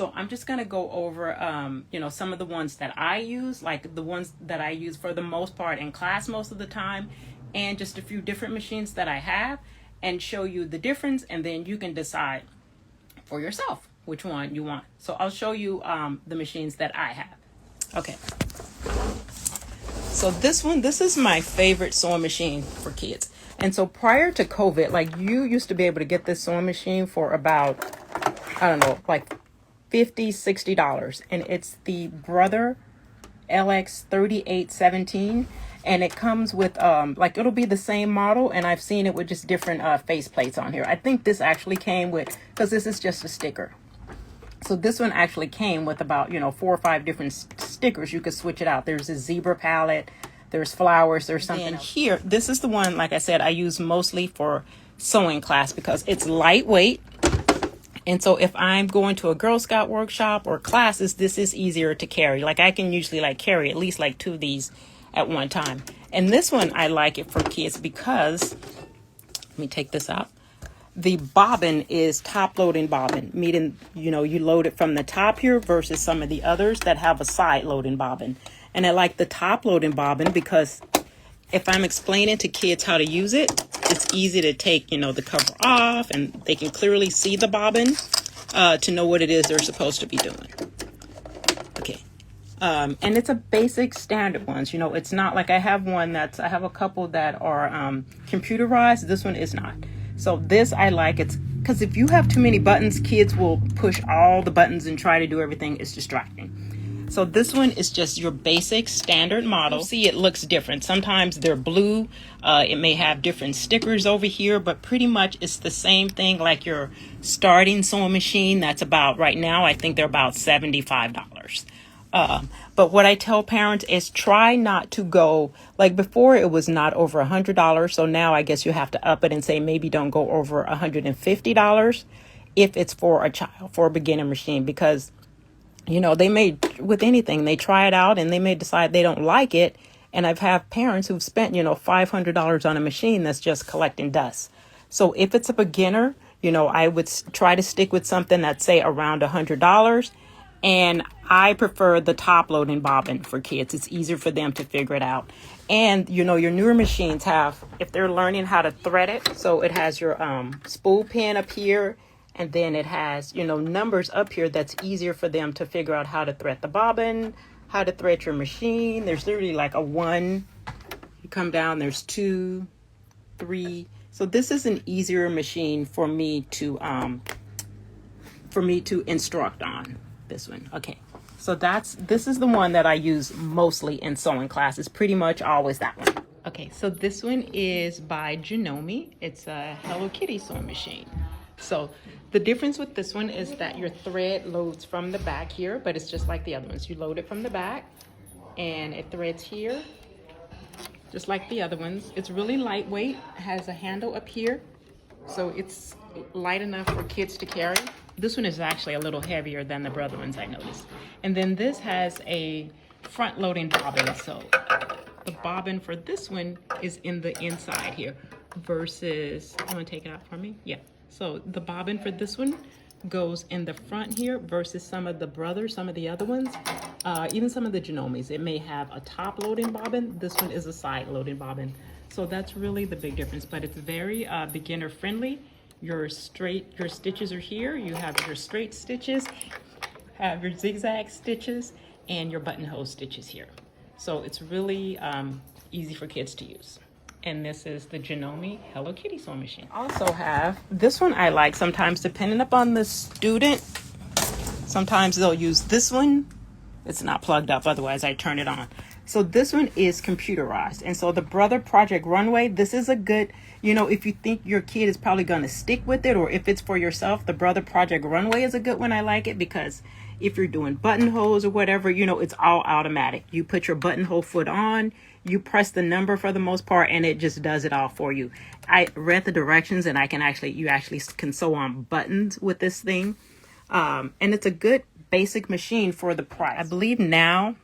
So I'm just going to go over, some of the ones that I use, like the ones that I use for the most part in class most of the time, and just a few different machines that I have, and show you the difference, and then you can decide for yourself which one you want. So I'll show you the machines that I have. Okay. So this is my favorite sewing machine for kids. And so prior to COVID, like you used to be able to get this sewing machine for about, I don't know, like $50-$60, and it's the Brother LX 3817, and it comes with like it'll be the same model, and I've seen it with just different face plates on here. I think this actually came with, because this is just a sticker, so this one actually came with about 4 or 5 different stickers. You could switch it out. There's a zebra palette, there's flowers, there's something else. Here, this is the one, like I said, I use mostly for sewing class because it's lightweight. And so if I'm going to a Girl Scout workshop or classes, this is easier to carry. Like I can usually carry at least 2 of these at one time. And this one, I like it for kids because, let me take this out. The bobbin is top loading bobbin, meaning, you load it from the top here versus some of the others that have a side loading bobbin. And I like the top loading bobbin because if I'm explaining to kids how to use it, it's easy to take, the cover off, and they can clearly see the bobbin to know what it is they're supposed to be doing. Okay. And it's a basic standard ones. It's not like I have a couple that are computerized. This one is not. So this I like. It's because if you have too many buttons, kids will push all the buttons and try to do everything. It's distracting. So this one is just your basic standard model. See, it looks different. Sometimes they're blue. It may have different stickers over here, but pretty much it's the same thing like your starting sewing machine. That's about, right now, I think they're about $75. But what I tell parents is try not to go, like before it was not over $100. So now I guess you have to up it and say maybe don't go over $150 if it's for a child, for a beginner machine, because they may, with anything, they try it out and they may decide they don't like it. And I've had parents who've spent, $500 on a machine that's just collecting dust. So if it's a beginner, I would try to stick with something that's, say, around $100. And I prefer the top loading bobbin for kids. It's easier for them to figure it out. And, your newer machines have, if they're learning how to thread it, so it has your spool pin up here. And then it has, numbers up here that's easier for them to figure out how to thread the bobbin, how to thread your machine. There's literally like a 1. You come down, there's 2, 3. So this is an easier machine for me to instruct on, this one. Okay. So this is the one that I use mostly in sewing classes. Pretty much always that one. Okay. So this one is by Janome. It's a Hello Kitty sewing machine. So the difference with this one is that your thread loads from the back here, but it's just like the other ones. You load it from the back and it threads here, just like the other ones. It's really lightweight, has a handle up here, so it's light enough for kids to carry. This one is actually a little heavier than the Brother ones, I noticed. And then this has a front loading bobbin. So the bobbin for this one is in the inside here versus, I'm gonna take it out for me. Yeah. So the bobbin for this one goes in the front here versus some of the Brothers, some of the other ones, even some of the Janomes. It may have a top loading bobbin. This one is a side loading bobbin. So that's really the big difference, but it's very beginner friendly. Your stitches are here. You have your straight stitches, have your zigzag stitches, and your buttonhole stitches here. So it's really easy for kids to use. And this is the Janome Hello Kitty sewing machine. Also have, this one I like sometimes depending upon the student. Sometimes they'll use this one. It's not plugged up, otherwise I turn it on. So this one is computerized. And so the Brother Project Runway, this is a good, if you think your kid is probably going to stick with it, or if it's for yourself, the Brother Project Runway is a good one. I like it because if you're doing buttonholes or whatever, it's all automatic. You put your buttonhole foot on, you press the number for the most part, and it just does it all for you. I read the directions, and you actually can sew on buttons with this thing. And it's a good basic machine for the price. I believe now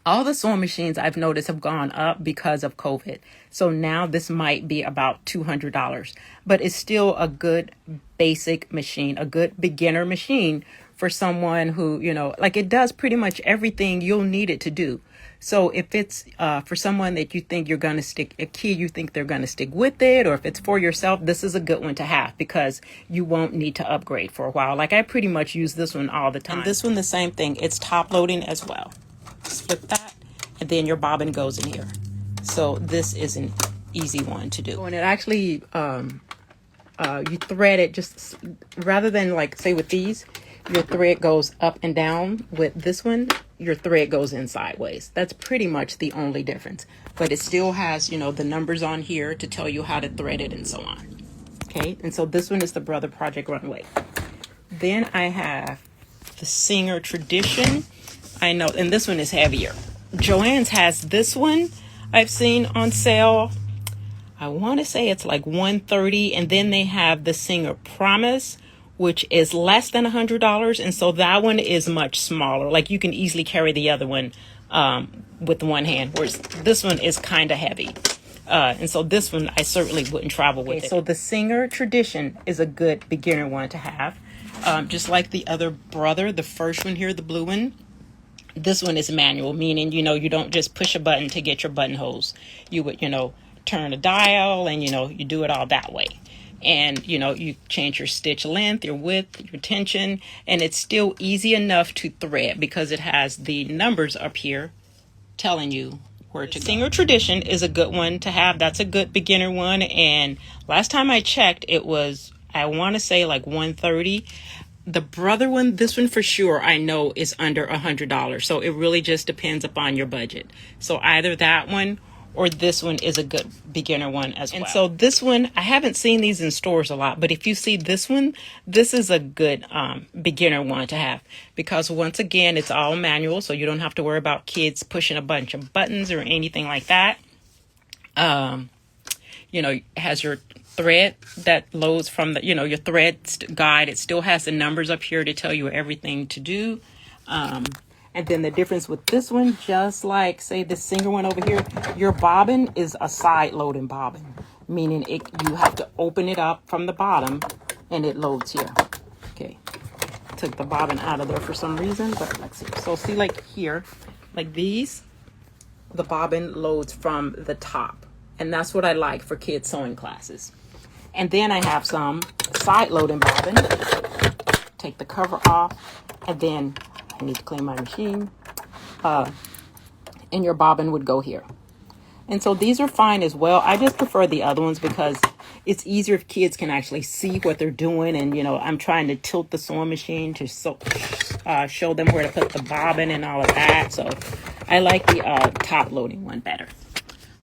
all the sewing machines I've noticed have gone up because of COVID. So now this might be about $200, but it's still a good basic machine, a good beginner machine for someone who, you know, like it does pretty much everything you'll need it to do. So if it's for someone that you think you're going to stick, a kid you think they're going to stick with it, or if it's for yourself, this is a good one to have because you won't need to upgrade for a while. Like I pretty much use this one all the time. And this one, the same thing. It's top loading as well. Just flip that, and then your bobbin goes in here. So this is an easy one to do. And it actually, you thread it just rather than like say with these, your thread goes up and down. With this one, your thread goes in sideways. That's pretty much the only difference. But it still has, you know, the numbers on here to tell you how to thread it and so on. Okay, and so this one is the Brother Project Runway. Then I have the Singer Tradition. I know, and this one is heavier. Joann's has this one I've seen on sale. I want to say it's like $130, and then they have the Singer Promise, which is less than $100, and so that one is much smaller. Like you can easily carry the other one with one hand, whereas this one is kind of heavy. And so this one I certainly wouldn't travel with it. So the Singer Tradition is a good beginner one to have. Just like the other Brother, the first one here, the blue one. This one is manual, meaning, you know, you don't just push a button to get your buttonholes. You would, you know, turn a dial and, you know, you do it all that way. And, you know, you change your stitch length, your width, your tension, and it's still easy enough to thread because it has the numbers up here telling you where to go. Singer Tradition is a good one to have. That's a good beginner one. And last time I checked, it was, I want to say like $130. The Brother one, this one for sure, I know is under $100. So it really just depends upon your budget. So either that one or this one is a good beginner one as well. And so this one, I haven't seen these in stores a lot, but if you see this one, this is a good beginner one to have because once again, it's all manual. So you don't have to worry about kids pushing a bunch of buttons or anything like that. You know, it has your thread that loads from the, you know, your thread guide. It still has the numbers up here to tell you everything to do. And then the difference with this one, just like say the Singer one over here, your bobbin is a side loading bobbin, meaning you have to open it up from the bottom and it loads here. Okay, took the bobbin out of there for some reason, but let's see. So see like here, like these, the bobbin loads from the top. And that's what I like for kids sewing classes. And then I have some side loading bobbin. Take the cover off, and then I need to clean my machine. And your bobbin would go here. And so these are fine as well. I just prefer the other ones because it's easier if kids can actually see what they're doing. And, you know, I'm trying to tilt the sewing machine to show them where to put the bobbin and all of that. So I like the top loading one better.